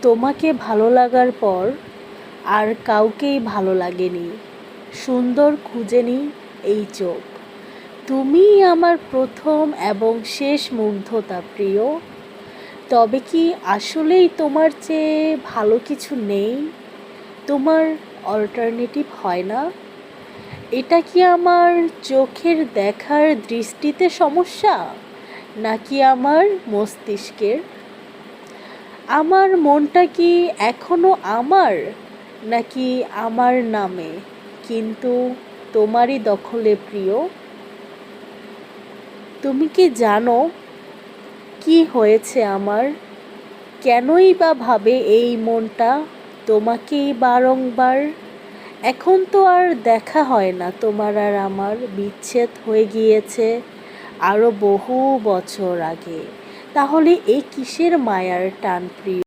তোমাকে ভালো লাগার পর আর কাউকেই ভালো লাগেনি, সুন্দর খুঁজেনি এই চোখ। তুমিই আমার প্রথম এবং শেষ মুগ্ধতা প্রিয়। তবে কি আসলেই তোমার চেয়ে ভালো কিছু নেই? তোমার অল্টারনেটিভ হয় না? এটা কি আমার চোখের দেখার দৃষ্টিতে সমস্যা, নাকি আমার মস্তিষ্কের? আমার মনটা কি এখনো আমার, নাকি আমার নামে কিন্তু তোমারই দখলে প্রিয়? তুমি কি জানো কি হয়েছে আমার? কেনই বা ভাবে এই মনটা তোমাকেই বারংবার? এখন তো আর দেখা হয় না তোমার আর আমার, বিচ্ছেদ হয়ে গিয়েছে আরও বহু বছর আগে। তাহলে এই কিসের মায়ার টান প্রিয়?